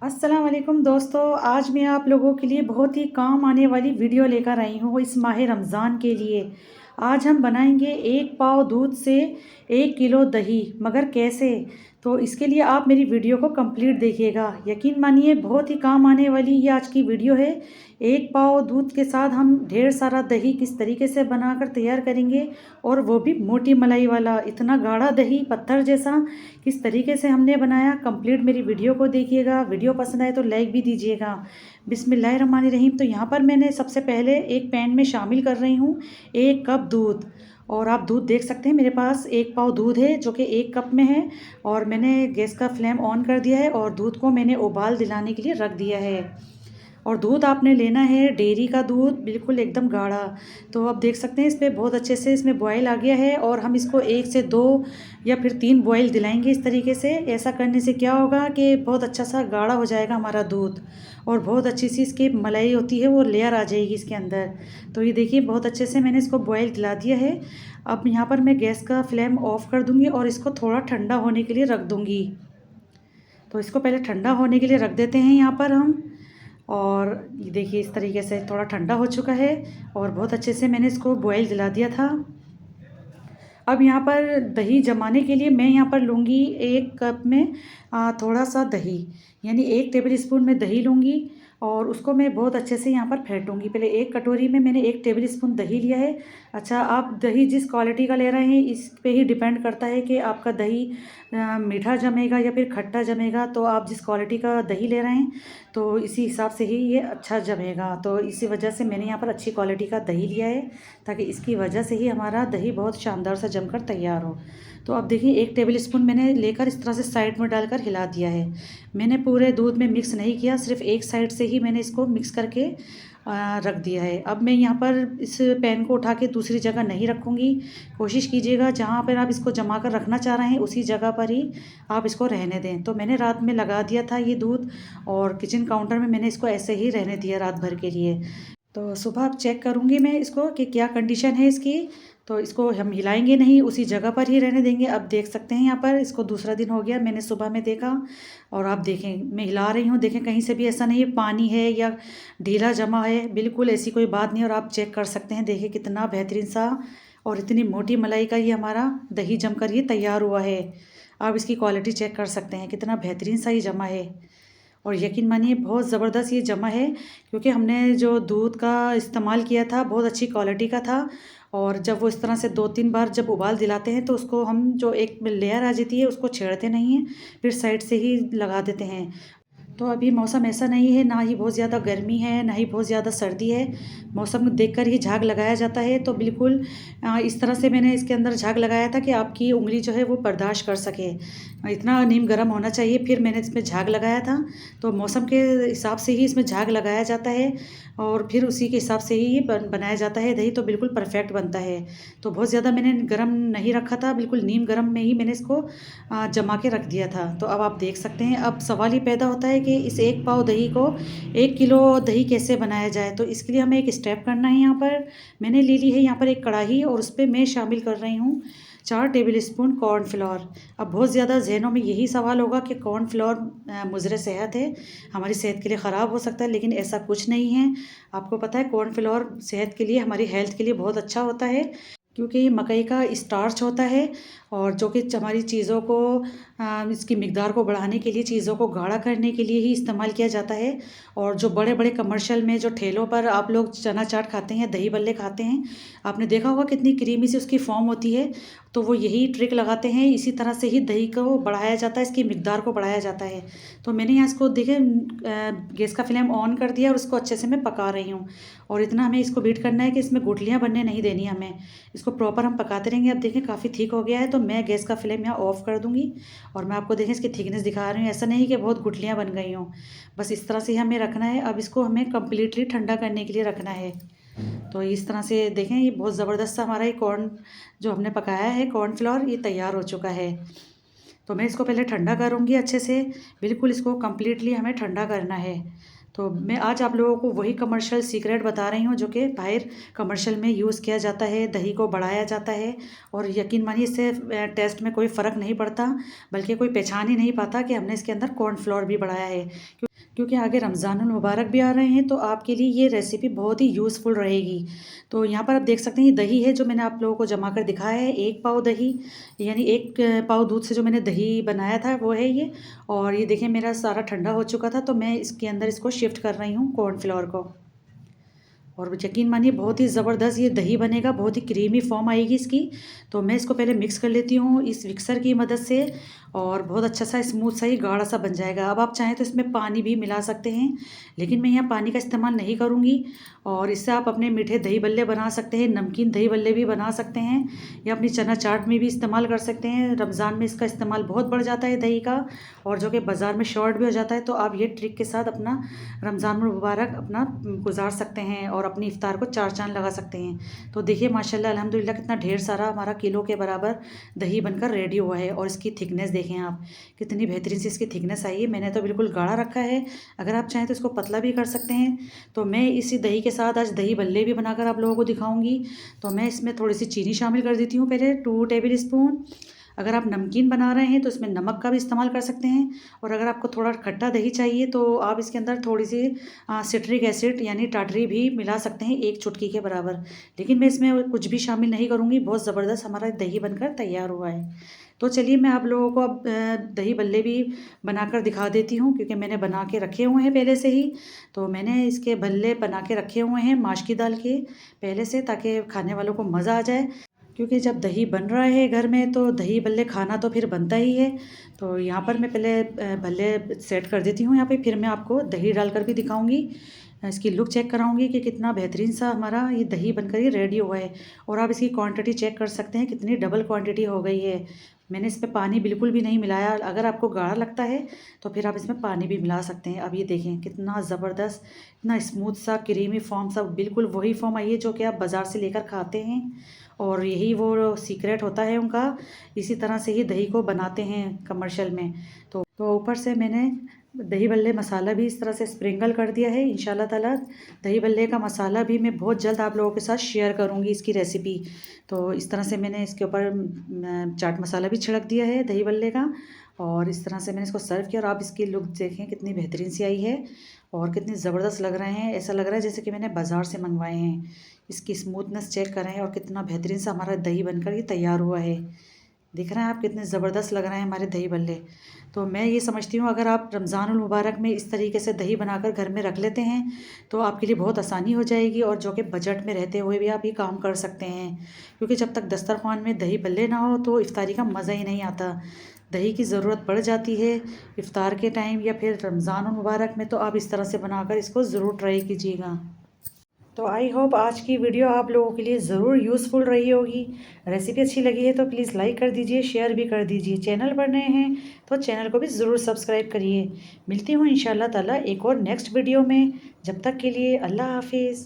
अस्सलाम वालेकुम दोस्तों, आज मैं आप लोगों के लिए बहुत ही काम आने वाली वीडियो लेकर आई हूँ इस माह रमज़ान के लिए। आज हम बनाएंगे 1 पाव दूध से 1 किलो दही, मगर कैसे? तो इसके लिए आप मेरी वीडियो को कंप्लीट देखिएगा। यकीन मानिए बहुत ही काम आने वाली ये आज की वीडियो है। 1 पाव दूध के साथ हम ढेर सारा दही किस तरीके से बनाकर तैयार करेंगे, और वो भी मोटी मलाई वाला, इतना गाढ़ा दही पत्थर जैसा किस तरीके से हमने बनाया। कंप्लीट मेरी वीडियो को देखिएगा। वीडियो पसंद आए तो लाइक भी दीजिएगा। बिस्मिल्लाहिर्रहमानिर्रहीम। तो यहाँ पर मैंने सबसे पहले एक पैन में शामिल कर रही हूँ 1 कप दूध। और आप दूध देख सकते हैं, मेरे पास 1 पाव दूध है जो कि 1 कप में है। और मैंने गैस का फ्लेम ऑन कर दिया है और दूध को मैंने उबाल दिलाने के लिए रख दिया है। और दूध आपने लेना है डेयरी का दूध, बिल्कुल एकदम गाढ़ा। तो आप देख सकते हैं इसमें बहुत अच्छे से इसमें बॉयल आ गया है, और हम इसको 1 से 2 या फिर 3 बॉयल दिलाएंगे इस तरीके से। ऐसा करने से क्या होगा कि बहुत अच्छा सा गाढ़ा हो जाएगा हमारा दूध, और बहुत अच्छी सी इसकी मलाई होती है वो लेयर आ जाएगी इसके अंदर। तो ये देखिए बहुत अच्छे से मैंने इसको बॉयल दिला दिया है। अब यहाँ पर मैं गैस का फ्लेम ऑफ कर दूँगी और इसको थोड़ा ठंडा होने के लिए रख दूँगी। तो इसको पहले ठंडा होने के लिए रख देते हैं यहाँ पर हम। और ये देखिए इस तरीके से थोड़ा ठंडा हो चुका है, और बहुत अच्छे से मैंने इसको बॉयल दिला दिया था। अब यहाँ पर दही जमाने के लिए मैं यहाँ पर लूँगी 1 कप में थोड़ा सा दही, यानी 1 टेबल स्पून में दही लूँगी। और उसको मैं बहुत अच्छे से यहाँ पर फेंटूँगी। पहले 1 कटोरी में मैंने 1 टेबल स्पून दही लिया है। अच्छा, आप दही जिस क्वालिटी का ले रहे हैं इस पे ही डिपेंड करता है कि आपका दही मीठा जमेगा या फिर खट्टा जमेगा। तो आप जिस क्वालिटी का दही ले रहे हैं तो इसी हिसाब से ही ये अच्छा जमेगा। तो इसी वजह से मैंने यहाँ पर अच्छी क्वालिटी का दही लिया है, ताकि इसकी वजह से ही हमारा दही बहुत शानदार से जमकर तैयार हो। तो अब देखिए 1 टेबल स्पून मैंने लेकर इस तरह से साइड में डालकर हिला दिया है। मैंने पूरे दूध में मिक्स नहीं किया, सिर्फ एक साइड से ही मैंने इसको मिक्स करके रख दिया है। अब मैं यहाँ पर इस पैन को उठा के दूसरी जगह नहीं रखूँगी। कोशिश कीजिएगा जहाँ पर आप इसको जमा कर रखना चाह रहे हैं उसी जगह पर ही आप इसको रहने दें। तो मैंने रात में लगा दिया था ये दूध, और किचन काउंटर में मैंने इसको ऐसे ही रहने दिया रात भर के लिए। तो सुबह अब चेक करूँगी मैं इसको कि क्या कंडीशन है इसकी। तो इसको हम हिलाएंगे नहीं, उसी जगह पर ही रहने देंगे। अब देख सकते हैं यहाँ पर इसको दूसरा दिन हो गया, मैंने सुबह में देखा। और आप देखें मैं हिला रही हूँ, देखें कहीं से भी ऐसा नहीं है पानी है या ढीला जमा है, बिल्कुल ऐसी कोई बात नहीं। और आप चेक कर सकते हैं, देखिए कितना बेहतरीन सा और इतनी मोटी मलाई का ये हमारा दही जमकर ये तैयार हुआ है। आप इसकी क्वालिटी चेक कर सकते हैं, कितना बेहतरीन सा ये जमा है। और यकीन मानिए बहुत ज़बरदस्त ये जमा है, क्योंकि हमने जो दूध का इस्तेमाल किया था बहुत अच्छी क्वालिटी का था। और जब वो इस तरह से 2-3 बार जब उबाल दिलाते हैं तो उसको हम जो एक लेयर आ जाती है उसको छेड़ते नहीं हैं, फिर साइड से ही लगा देते हैं। तो अभी मौसम ऐसा नहीं है, ना ही बहुत ज़्यादा गर्मी है ना ही बहुत ज़्यादा सर्दी है। मौसम देखकर ही झाग लगाया जाता है। तो बिल्कुल इस तरह से मैंने इसके अंदर झाग लगाया था कि आपकी उंगली जो है वो बर्दाश्त कर सके, इतना नीम गर्म होना चाहिए। फिर मैंने इसमें झाग लगाया था। तो मौसम के हिसाब से ही इसमें झाग लगाया जाता है, और फिर उसी के हिसाब से ही ये बनाया जाता है दही। तो बिल्कुल परफेक्ट बनता है। तो बहुत ज़्यादा मैंने गर्म नहीं रखा था, बिल्कुल नीम गर्म में ही मैंने इसको जमा के रख दिया था। तो अब आप देख सकते हैं, अब सवाल ही पैदा होता है कि इस 1 पाव दही को 1 किलो दही कैसे बनाया जाए। तो इसके लिए हमें एक स्टेप करना है। यहाँ पर मैंने ले ली है यहाँ पर एक कढ़ाई, और उस पर मैं शामिल कर रही हूँ 4 टेबल स्पून कॉर्नफ्लोर। अब बहुत ज़्यादा जहनों में यही सवाल होगा कि कॉर्नफ्लोर मुज़र सेहत है, हमारी सेहत के लिए ख़राब हो सकता है, लेकिन ऐसा कुछ नहीं है। आपको पता है कॉर्नफ्लोर सेहत के लिए, हमारी हेल्थ के लिए बहुत अच्छा होता है, क्योंकि ये मकई का स्टार्च होता है, और जो कि हमारी चीज़ों को इसकी मिकदार को बढ़ाने के लिए, चीज़ों को गाढ़ा करने के लिए ही इस्तेमाल किया जाता है। और जो बड़े बड़े कमर्शियल में जो ठेलों पर आप लोग चना चाट खाते हैं, दही बल्ले खाते हैं, आपने देखा होगा कितनी क्रीमी सी उसकी फॉर्म होती है। तो वो यही ट्रिक लगाते हैं, इसी तरह से ही दही को बढ़ाया जाता है, इसकी मिकदार को बढ़ाया जाता है। तो मैंने यहाँ इसको देखे गैस का फ्लेम ऑन कर दिया और इसको अच्छे से मैं पका रही हूँ। और इतना हमें इसको बीट करना है कि इसमें गुठलियाँ बनने नहीं देनी हमें, इसको प्रॉपर हम पकाते रहेंगे। अब देखें काफ़ी ठीक हो गया है, तो मैं गैस का फ्लेम यहाँ ऑफ़ कर दूँगी। और मैं आपको देखें इसकी थिकनेस दिखा रही हूँ, ऐसा नहीं कि बहुत गुठलियाँ बन गई हों, बस इस तरह से ही हमें रखना है। अब इसको हमें कम्प्लीटली ठंडा करने के लिए रखना है। तो इस तरह से देखें, ये बहुत ज़बरदस्त सा हमारा ये कॉर्न जो हमने पकाया है कॉर्नफ्लोर, ये तैयार हो चुका है। तो मैं इसको पहले ठंडा करूँगी अच्छे से, बिल्कुल इसको कम्प्लीटली हमें ठंडा करना है। तो मैं आज आप लोगों को वही कमर्शियल सीक्रेट बता रही हूँ जो कि बाहर कमर्शियल में यूज़ किया जाता है, दही को बढ़ाया जाता है। और यकीन मानिए इससे टेस्ट में कोई फ़र्क नहीं पड़ता, बल्कि कोई पहचान ही नहीं पाता कि हमने इसके अंदर कॉर्नफ्लोर भी बढ़ाया है। क्योंकि आगे रमज़ानुल मुबारक भी आ रहे हैं, तो आपके लिए ये रेसिपी बहुत ही यूज़फुल रहेगी। तो यहाँ पर आप देख सकते हैं ये दही है जो मैंने आप लोगों को जमा कर दिखाया है, 1 पाव दही, यानी 1 पाव दूध से जो मैंने दही बनाया था वो है ये। और ये देखिए मेरा सारा ठंडा हो चुका था, तो मैं इसके अंदर इसको शिफ्ट कर रही हूँ कॉर्नफ्लोर को। और यकीन मानिए बहुत ही ज़बरदस्त ये दही बनेगा, बहुत ही क्रीमी फॉर्म आएगी इसकी। तो मैं इसको पहले मिक्स कर लेती हूँ इस मिक्सर की मदद से, और बहुत अच्छा सा स्मूथ सा ही गाढ़ा सा बन जाएगा। अब आप चाहें तो इसमें पानी भी मिला सकते हैं, लेकिन मैं यहाँ पानी का इस्तेमाल नहीं करूँगी। और इससे आप अपने मीठे दही बल्ले बना सकते हैं, नमकीन दही बल्ले भी बना सकते हैं, या अपनी चना चाट में भी इस्तेमाल कर सकते हैं। रमज़ान में इसका इस्तेमाल बहुत बढ़ जाता है दही का, और जो कि बाज़ार में शॉर्ट भी हो जाता है। तो आप ये ट्रिक के साथ अपना रमज़ान मुबारक अपना गुजार सकते हैं और अपनी इफ्तार को चार चांद लगा सकते हैं। तो देखिए माशाल्लाह अल्हम्दुलिल्लाह कितना ढेर सारा हमारा किलो के बराबर दही बनकर रेडी हुआ है। और इसकी थिकनेस देखें आप, कितनी बेहतरीन सी इसकी थिकनेस आई है। मैंने तो बिल्कुल गाढ़ा रखा है, अगर आप चाहें तो इसको पतला भी कर सकते हैं। तो मैं इसी दही के साथ आज दही बल्ले भी बनाकर आप लोगों को दिखाऊंगी। तो मैं इसमें थोड़ी सी चीनी शामिल कर देती हूँ, पहले 2 टेबल स्पून। अगर आप नमकीन बना रहे हैं तो इसमें नमक का भी इस्तेमाल कर सकते हैं। और अगर आपको थोड़ा खट्टा दही चाहिए तो आप इसके अंदर थोड़ी सी सिट्रिक एसिड यानी टाटरी भी मिला सकते हैं, 1 चुटकी के बराबर। लेकिन मैं इसमें कुछ भी शामिल नहीं करूँगी, बहुत ज़बरदस्त हमारा दही बनकर तैयार हुआ है। तो चलिए मैं आप लोगों को अब दही बल्ले भी बनाकर दिखा देती हूँ, क्योंकि मैंने बना के रखे हुए हैं पहले से ही। तो मैंने इसके बल्ले बना के रखे हुए हैं माश की दाल के पहले से, ताकि खाने वालों को मज़ा आ जाए। क्योंकि जब दही बन रहा है घर में तो दही बल्ले खाना तो फिर बनता ही है। तो यहाँ पर मैं पहले बल्ले सेट कर देती हूँ यहाँ पे, फिर मैं आपको दही डालकर भी दिखाऊंगी। इसकी लुक चेक कराऊंगी कि कितना बेहतरीन सा हमारा ये दही बनकर ये रेडी हुआ है। और आप इसकी क्वांटिटी चेक कर सकते हैं, कितनी डबल क्वांटिटी हो गई है। मैंने इसमें पानी बिल्कुल भी नहीं मिलाया। अगर आपको गाढ़ा लगता है तो फिर आप इसमें पानी भी मिला सकते हैं। अब ये देखें कितना ज़बरदस्त, इतना स्मूथ सा क्रीमी फॉर्म सा, बिल्कुल वही फॉर्म आई है जो कि आप बाज़ार से लेकर खाते हैं। और यही वो सीक्रेट होता है उनका, इसी तरह से ही दही को बनाते हैं कमर्शियल में। तो ऊपर से मैंने दही बल्ले मसाला भी इस तरह से स्प्रिंकल कर दिया है। इंशाल्लाह ताला दही बल्ले का मसाला भी मैं बहुत जल्द आप लोगों के साथ शेयर करूंगी इसकी रेसिपी। तो इस तरह से मैंने इसके ऊपर चाट मसाला भी छिड़क दिया है दही बल्ले का, और इस तरह से मैंने इसको सर्व किया। और आप इसकी लुक देखें कितनी बेहतरीन सी आई है, और कितनी ज़बरदस्त लग रहे हैं। ऐसा लग रहा है जैसे कि मैंने बाज़ार से मंगवाए हैं। इसकी स्मूथनेस चेक करें, और कितना बेहतरीन सा हमारा दही बनकर ये तैयार हुआ है। दिख रहे हैं आप कितने ज़बरदस्त लग रहे हैं हमारे दही बल्ले। तो मैं ये समझती हूँ अगर आप रमज़ानुल मुबारक में इस तरीके से दही बनाकर घर में रख लेते हैं तो आपके लिए बहुत आसानी हो जाएगी, और जो कि बजट में रहते हुए भी आप ये काम कर सकते हैं। क्योंकि जब तक दस्तरखान में दही बल्ले ना हो तो इफ्तारी का मज़ा ही नहीं आता। दही की ज़रूरत पड़ जाती है इफ़्तार के टाइम या फिर रमज़ानुल मुबारक में। तो आप इस तरह से बनाकर इसको ज़रूर ट्राई कीजिएगा। तो आई होप आज की वीडियो आप लोगों के लिए ज़रूर यूज़फुल रही होगी। रेसिपी अच्छी लगी है तो प्लीज़ लाइक कर दीजिए, शेयर भी कर दीजिए। चैनल पर नए हैं तो चैनल को भी ज़रूर सब्सक्राइब करिए। मिलती हूँ इंशाल्लाह ताला एक और नेक्स्ट वीडियो में। जब तक के लिए अल्लाह हाफिज़।